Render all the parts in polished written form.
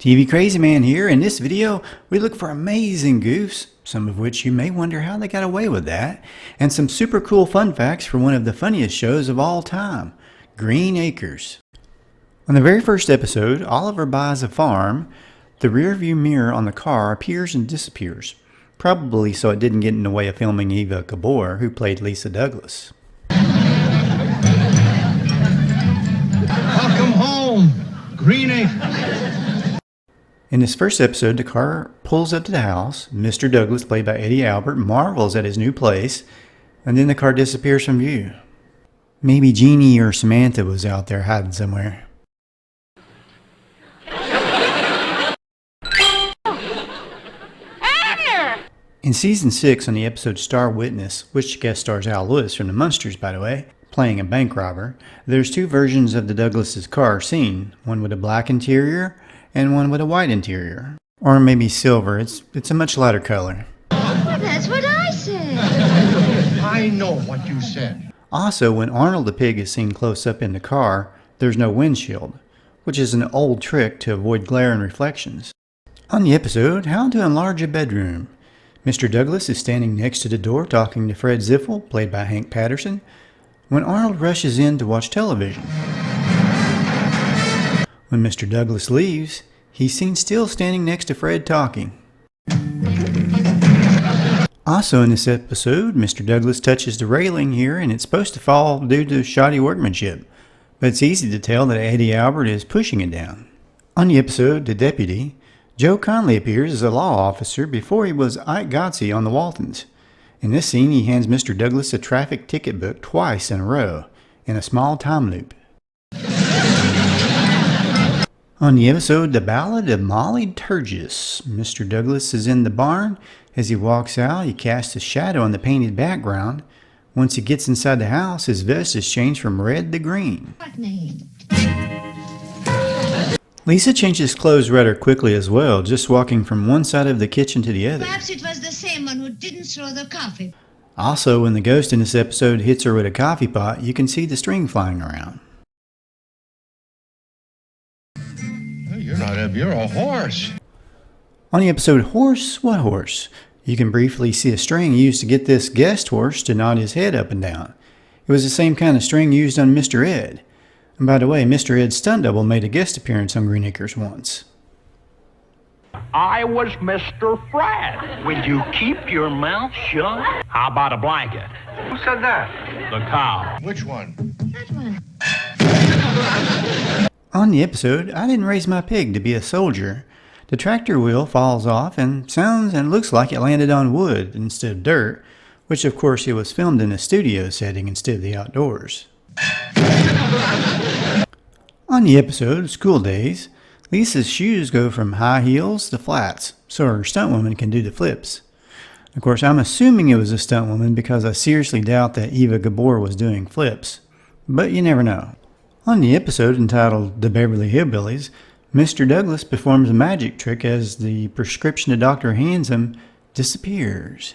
TV Crazy Man here. In this video, we look for amazing goofs, some of which you may wonder how they got away with that, and some super cool fun facts for one of the funniest shows of all time, Green Acres. On the very first episode, Oliver buys a farm. The rearview mirror on the car appears and disappears, probably so it didn't get in the way of filming Eva Gabor, who played Lisa Douglas. Welcome home, Green Acres. In this first episode, the car pulls up to the house. Mr. Douglas, played by Eddie Albert, marvels at his new place, and then the car disappears from view. Maybe Jeannie or Samantha was out there hiding somewhere. In Season 6, on the episode Star Witness, which guest stars Al Lewis from the Munsters, by the way, playing a bank robber, there's two versions of the Douglas' car seen, one with a black interior and one with a white interior. Or maybe silver. It's a much lighter color. That's what I said. I know what you said. Also, when Arnold the Pig is seen close up in the car, there's no windshield, which is an old trick to avoid glare and reflections. On the episode, How to Enlarge a Bedroom, Mr. Douglas is standing next to the door talking to Fred Ziffel, played by Hank Patterson, when Arnold rushes in to watch television. When Mr. Douglas leaves, he's seen still standing next to Fred talking. Also in this episode, Mr. Douglas touches the railing here and it's supposed to fall due to shoddy workmanship, but it's easy to tell that Eddie Albert is pushing it down. On the episode, The Deputy, Joe Conley appears as a law officer before he was Ike Godsey on the Waltons. In this scene, he hands Mr. Douglas a traffic ticket book twice in a row, in a small time loop. On the episode, The Ballad of Molly Turgis, Mr. Douglas is in the barn. As he walks out, he casts a shadow on the painted background. Once he gets inside the house, his vest is changed from red to green. What name? Lisa changes clothes rather quickly as well, just walking from one side of the kitchen to the other. Perhaps it was the same one who didn't throw the coffee. Also, when the ghost in this episode hits her with a coffee pot, you can see the string flying around. You're not Eb, you're a horse. On the episode Horse, What Horse? You can briefly see a string used to get this guest horse to nod his head up and down. It was the same kind of string used on Mr. Ed. And by the way, Mr. Ed's stunt double made a guest appearance on Green Acres once. I was Mr. Fred. Would you keep your mouth shut? How about a blanket? Who said that? The cow. Which one? That one. On the episode, I Didn't Raise My Pig to Be a Soldier, the tractor wheel falls off and sounds and looks like it landed on wood instead of dirt, which of course it was filmed in a studio setting instead of the outdoors. On the episode, School Days, Lisa's shoes go from high heels to flats, so her stunt woman can do the flips. Of course, I'm assuming it was a stunt woman because I seriously doubt that Eva Gabor was doing flips, but you never know. On the episode entitled The Beverly Hillbillies, Mr. Douglas performs a magic trick as the prescription the doctor hands him disappears.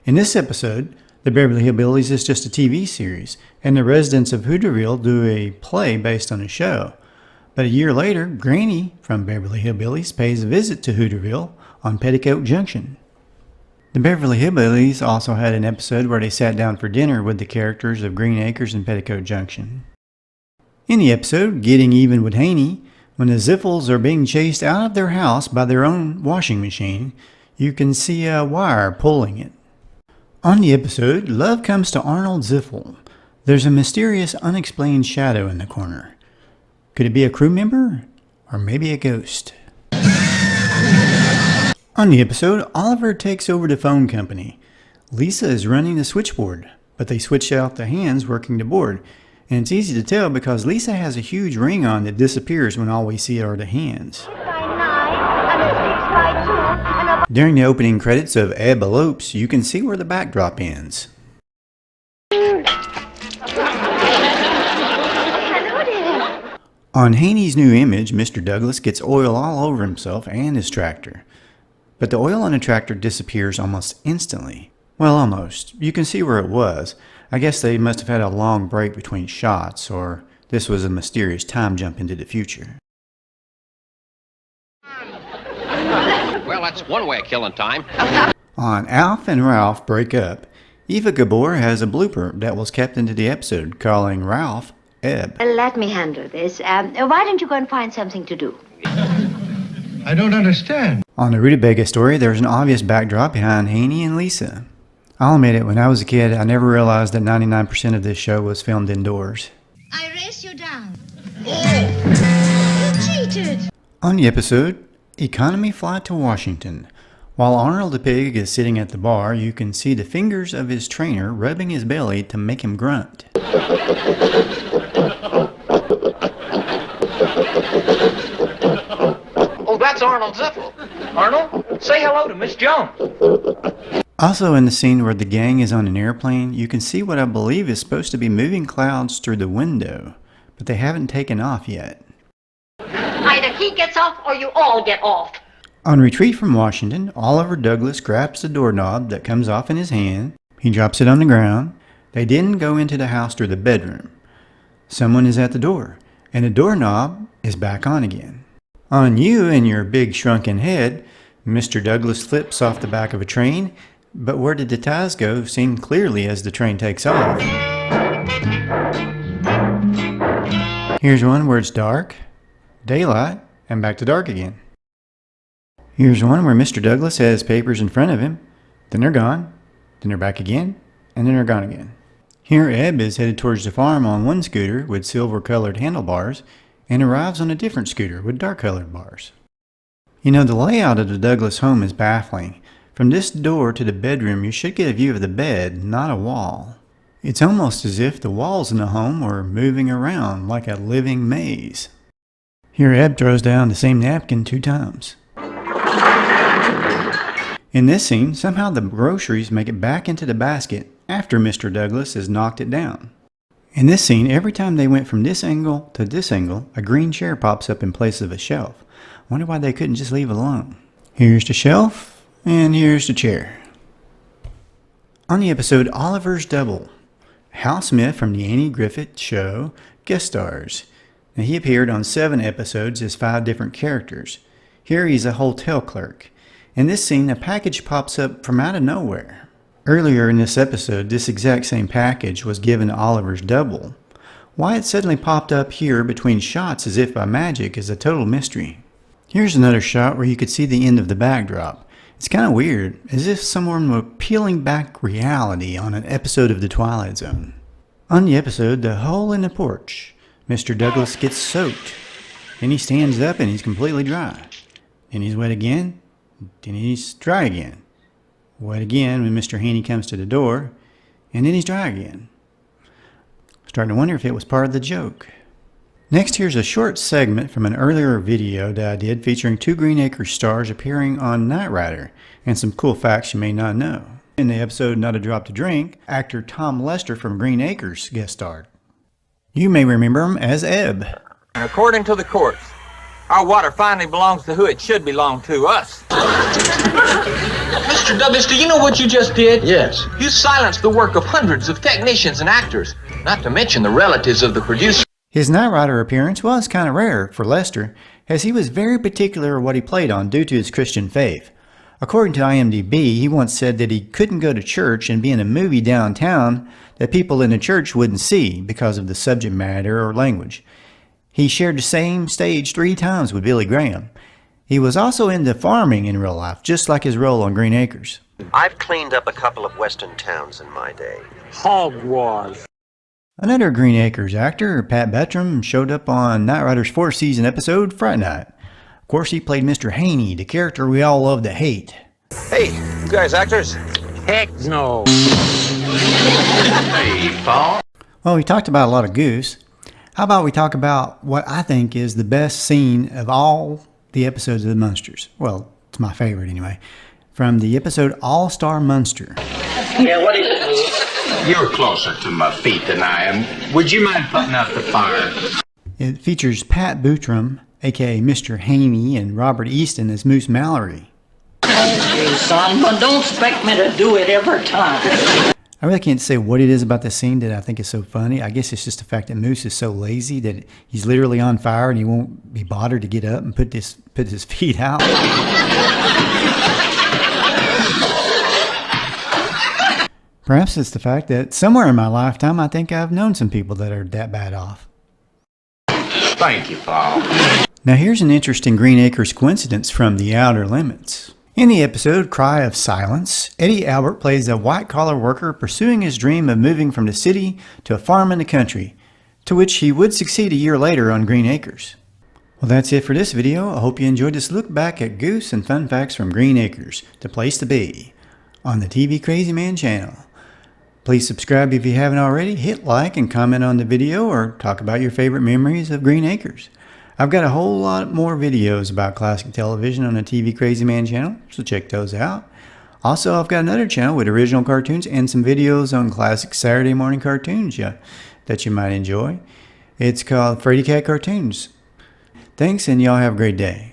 In this episode, The Beverly Hillbillies is just a TV series, and the residents of Hooterville do a play based on the show. But a year later, Granny from Beverly Hillbillies pays a visit to Hooterville on Petticoat Junction. The Beverly Hillbillies also had an episode where they sat down for dinner with the characters of Green Acres and Petticoat Junction. In the episode, Getting Even with Haney, when the Ziffels are being chased out of their house by their own washing machine, you can see a wire pulling it. On the episode, Love Comes to Arnold Ziffel. There's a mysterious, unexplained shadow in the corner. Could it be a crew member? Or maybe a ghost? On the episode, Oliver takes over the phone company. Lisa is running the switchboard, but they switch out the hands working the board. And it's easy to tell because Lisa has a huge ring on that disappears when all we see are the hands. During the opening credits of Eb Elopes, you can see where the backdrop ends. On Haney's new image, Mr. Douglas gets oil all over himself and his tractor. But the oil on the tractor disappears almost instantly. Well, almost. You can see where it was. I guess they must have had a long break between shots, or this was a mysterious time jump into the future. Well, that's one way of killing time. On Alf and Ralph Break Up, Eva Gabor has a blooper that was kept into the episode, calling Ralph Eb. Let me handle this. Why don't you go and find something to do? I don't understand. On the Rutabaga story, there's an obvious backdrop behind Haney and Lisa. I'll admit it, when I was a kid, I never realized that 99% of this show was filmed indoors. I race you down. You cheated. On the episode, Economy Flight to Washington. While Arnold the Pig is sitting at the bar, you can see the fingers of his trainer rubbing his belly to make him grunt. Oh, that's Arnold Ziffel. Arnold, say hello to Miss Jones. Also in the scene where the gang is on an airplane, you can see what I believe is supposed to be moving clouds through the window, but they haven't taken off yet. Either he gets off or you all get off. On retreat from Washington, Oliver Douglas grabs the doorknob that comes off in his hand. He drops it on the ground. They didn't go into the house through the bedroom. Someone is at the door, and the doorknob is back on again. On you and your big shrunken head, Mr. Douglas flips off the back of a train, but where did the ties go seen clearly as the train takes off. Here's one where it's dark, daylight, and back to dark again. Here's one where Mr. Douglas has papers in front of him, then they're gone, then they're back again, and then they're gone again. Here Eb is headed towards the farm on one scooter with silver-colored handlebars and arrives on a different scooter with dark-colored bars. You know, the layout of the Douglas home is baffling. From this door to the bedroom, you should get a view of the bed, not a wall. It's almost as if the walls in the home were moving around like a living maze. Here Eb throws down the same napkin 2 times. In this scene, somehow the groceries make it back into the basket after Mr. Douglas has knocked it down. In this scene, every time they went from this angle to this angle, a green chair pops up in place of a shelf. Wonder why they couldn't just leave it alone. Here's the shelf, and here's the chair. On the episode Oliver's Double, Hal Smith from the Andy Griffith Show guest stars. Now, he appeared on 7 episodes as 5 different characters. Here he's a hotel clerk. In this scene, a package pops up from out of nowhere. Earlier in this episode, this exact same package was given to Oliver's double. Why it suddenly popped up here between shots as if by magic is a total mystery. Here's another shot where you could see the end of the backdrop. It's kind of weird, as if someone were peeling back reality on an episode of The Twilight Zone. On the episode, The Hole in the Porch, Mr. Douglas gets soaked. Then he stands up and he's completely dry. Then he's wet again. Then he's dry again. Wet again when Mr. Haney comes to the door. And then he's dry again. Starting to wonder if it was part of the joke. Next, here's a short segment from an earlier video that I did featuring 2 Green Acres stars appearing on Knight Rider and some cool facts you may not know. In the episode Not a Drop to Drink, actor Tom Lester from Green Acres guest starred. You may remember him as Eb. According to the courts, our water finally belongs to who it should belong to, us. Mr. Douglas, do you know what you just did? Yes. You silenced the work of hundreds of technicians and actors, not to mention the relatives of the producer. His Knight Rider appearance was kind of rare for Lester, as he was very particular what he played on due to his Christian faith. According to IMDb, he once said that he couldn't go to church and be in a movie downtown that people in the church wouldn't see because of the subject matter or language. He shared the same stage 3 times with Billy Graham. He was also into farming in real life, just like his role on Green Acres. I've cleaned up a couple of western towns in my day. Hogwash. Another Green Acres actor, Pat Buttram, showed up on Knight Rider's 4th season episode, Fright Night. Of course, he played Mr. Haney, the character we all love to hate. Hey, you guys actors? Heck no. Hey, Paul. Well, we talked about a lot of Goofs. How about we talk about what I think is the best scene of all the episodes of the Munsters? Well, it's my favorite anyway. From the episode All-Star Munster. Yeah, what is it? You're closer to my feet than I am. Would you mind putting out the fire? It features Pat Buttram, a.k.a. Mr. Haney, and Robert Easton as Moose Mallory. Okay, son, but don't expect me to do it every time. I really can't say what it is about the scene that I think is so funny. I guess it's just the fact that Moose is so lazy that he's literally on fire and he won't be bothered to get up and put his feet out. Perhaps it's the fact that somewhere in my lifetime I think I've known some people that are that bad off. Thank you, Paul. Now here's an interesting Green Acres coincidence from The Outer Limits. In the episode Cry of Silence, Eddie Albert plays a white-collar worker pursuing his dream of moving from the city to a farm in the country, to which he would succeed a year later on Green Acres. Well, that's it for this video. I hope you enjoyed this look back at Goofs and fun facts from Green Acres, the place to be, on the TV Crazy Man channel. Please subscribe if you haven't already, hit like and comment on the video, or talk about your favorite memories of Green Acres. I've got a whole lot more videos about classic television on the TV Crazy Man channel, so check those out. Also, I've got another channel with original cartoons and some videos on classic Saturday morning cartoons that you might enjoy. It's called Freddy Cat Cartoons. Thanks, and y'all have a great day.